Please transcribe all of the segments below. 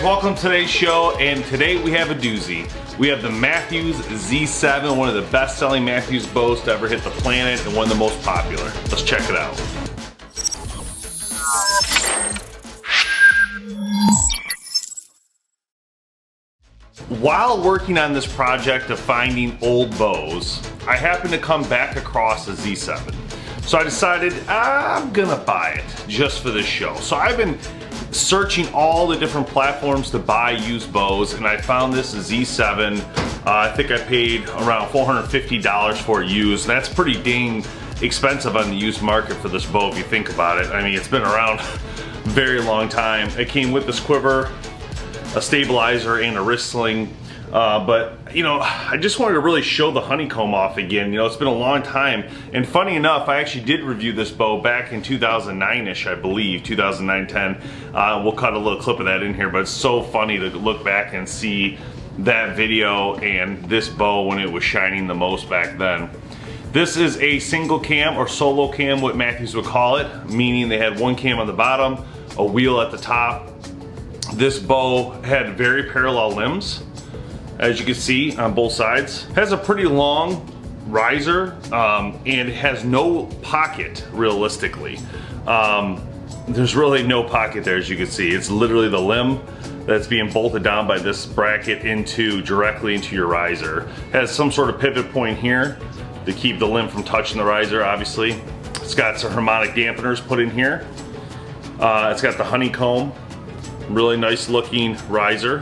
Welcome to today's show, and today we have a doozy. We have the Mathews Z7, one of the best-selling Mathews bows to ever hit the planet and one of the most popular. Let's check it out. While working on this project of finding old bows, I happened to come back across a Z7. So I decided I'm gonna buy it just for this show. So I've been searching all the different platforms to buy used bows, and I found this Z7. I think I paid around $450 for it used. That's pretty dang expensive on the used market for this bow if you think about it. I mean, it's been around a very long time. It came with this quiver, a stabilizer, and a wrist sling. But you know, I just wanted to really show the honeycomb off again. You know, it's been a long time, and funny enough, I actually did review this bow back in 2009-ish, I believe, 2009-10. We'll cut a little clip of that in here, but it's so funny to look back and see that video and this bow when it was shining the most back then. This is a single cam or solo cam, what Mathews would call it, meaning they had one cam on the bottom, a wheel at the top. This bow had very parallel limbs, as you can see on both sides. It has a pretty long riser, and it has no pocket realistically. There's really no pocket there, as you can see. It's literally the limb that's being bolted down by this bracket directly into your riser. It has some sort of pivot point here to keep the limb from touching the riser, obviously. It's got some harmonic dampeners put in here. It's got the honeycomb, really nice looking riser.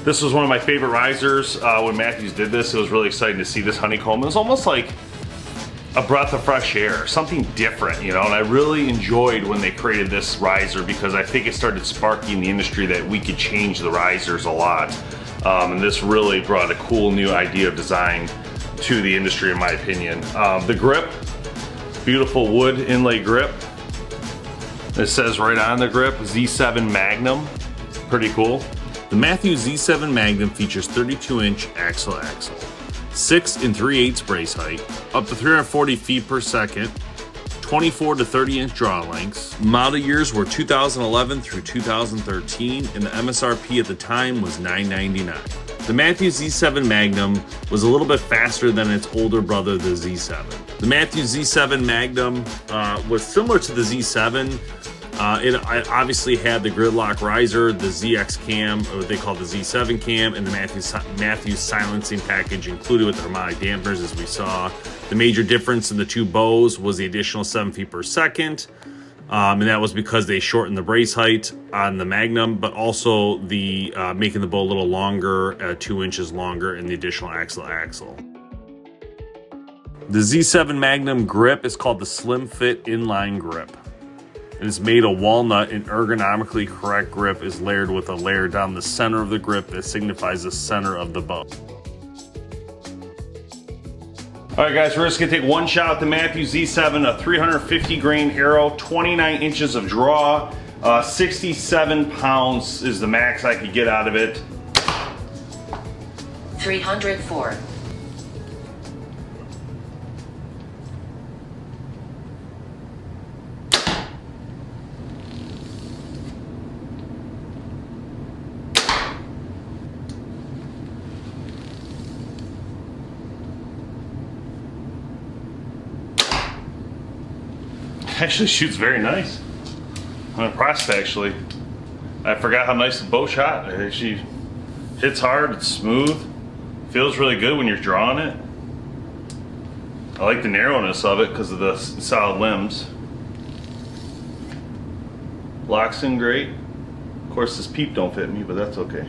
This was one of my favorite risers when Mathews did this. It was really exciting to see this honeycomb. It was almost like a breath of fresh air, something different, you know, and I really enjoyed when they created this riser because I think it started sparking the industry that we could change the risers a lot. And this really brought a cool new idea of design to the industry, in my opinion. The grip, beautiful wood inlay grip. It says right on the grip, Z7 Magnum, pretty cool. The Mathews Z7 Magnum features 32-inch axle, 6 3/8 brace height, up to 340 feet per second, 24 to 30-inch draw lengths. Model years were 2011 through 2013, and the MSRP at the time was $999. The Mathews Z7 Magnum was a little bit faster than its older brother, the Z7. The Mathews Z7 Magnum was similar to the Z7. It obviously had the gridlock riser, the ZX cam, or what they call the Z7 cam, and the Mathews silencing package included with the harmonic dampers, as we saw. The major difference in the two bows was the additional 7 feet per second, and that was because they shortened the brace height on the Magnum, but also the making the bow a little longer, 2 inches longer, and the additional axle. The Z7 Magnum grip is called the Slim Fit Inline Grip. It is made of walnut, and ergonomically correct grip is layered with a layer down the center of the grip that signifies the center of the bow. All right, guys, we're just gonna take one shot at the Mathews Z7, a 350 grain arrow, 29 inches of draw, 67 pounds is the max I could get out of it. 304. Actually shoots very nice. I'm impressed, actually. I forgot how nice the bow shot. It actually hits hard, it's smooth, feels really good when you're drawing it. I like the narrowness of it because of the solid limbs. Locks in great. Of course, this peep don't fit me, but that's okay.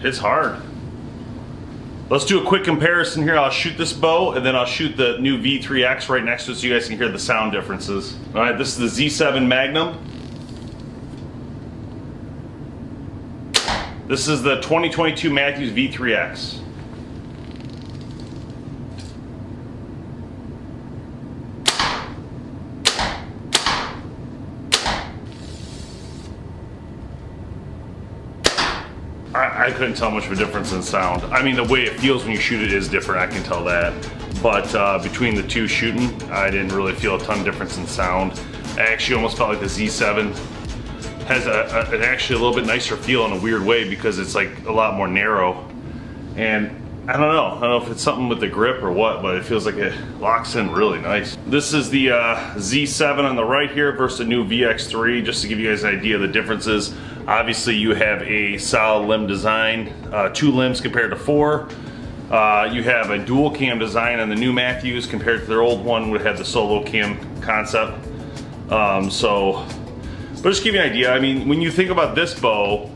Hits hard. Let's do a quick comparison here. I'll shoot this bow and then I'll shoot the new V3X right next to it so you guys can hear the sound differences. All right, this is the Z7 Magnum. This is the 2022 Mathews V3X. I couldn't tell much of a difference in sound. I mean, the way it feels when you shoot it is different, I can tell that. But between the two shooting, I didn't really feel a ton of difference in sound. I actually almost felt like the Z7 has an actually a little bit nicer feel in a weird way because it's like a lot more narrow. And I don't know if it's something with the grip or what, but it feels like it locks in really nice. This is the Z7 on the right here versus the new VX3, just to give you guys an idea of the differences. Obviously you have a solid limb design, 2 limbs compared to 4. You have a dual cam design on the new Mathews compared to their old one would have the solo cam concept. But just give you an idea, I mean, when you think about this bow,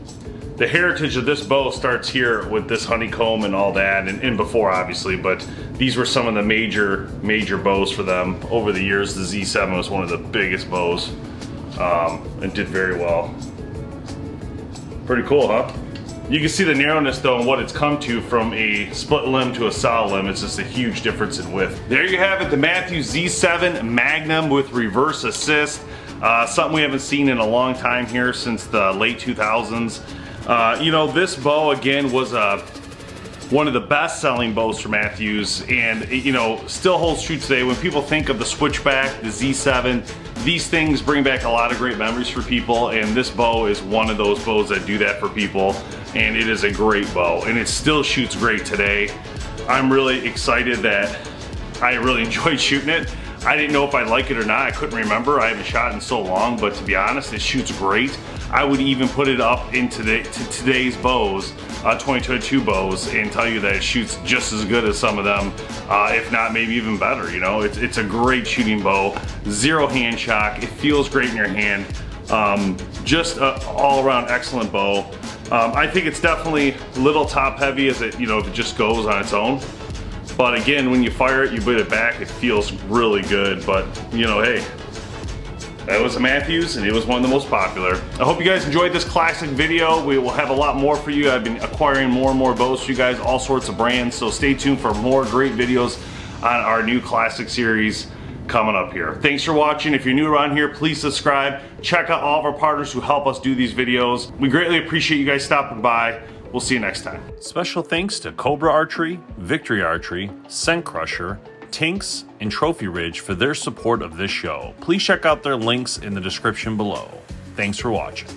the heritage of this bow starts here with this honeycomb and all that, and before obviously, but these were some of the major bows for them over the years. The Z7 was one of the biggest bows and did very well. Pretty cool, huh? You can see the narrowness though and what it's come to from a split limb to a solid limb. It's just a huge difference in width. There you have it, the Mathews Z7 Magnum with reverse assist. Something we haven't seen in a long time here since the late 2000s. You know, this bow again was one of the best selling bows for Mathews, and you know, still holds true today. When people think of the Switchback, the Z7, these things bring back a lot of great memories for people, and this bow is one of those bows that do that for people, and it is a great bow, and it still shoots great today. I'm really excited that I really enjoyed shooting it. I didn't know if I'd like it or not. I couldn't remember. I haven't shot in so long, but to be honest, it shoots great. I would even put it up into today's bows, 2022 bows, and tell you that it shoots just as good as some of them, if not maybe even better. You know, it's a great shooting bow. Zero hand shock. It feels great in your hand. Just an all-around excellent bow. I think it's definitely a little top heavy as it, you know, if it just goes on its own. But again, when you fire it, you put it back, it feels really good. But, you know, hey, that was a Mathews, and it was one of the most popular. I hope you guys enjoyed this classic video. We will have a lot more for you. I've been acquiring more and more bows for you guys, all sorts of brands. So stay tuned for more great videos on our new classic series coming up here. Thanks for watching. If you're new around here, please subscribe. Check out all of our partners who help us do these videos. We greatly appreciate you guys stopping by. We'll see you next time. Special thanks to Cobra Archery, Victory Archery, Scent Crusher, Tinks, and Trophy Ridge for their support of this show. Please check out their links in the description below. Thanks for watching.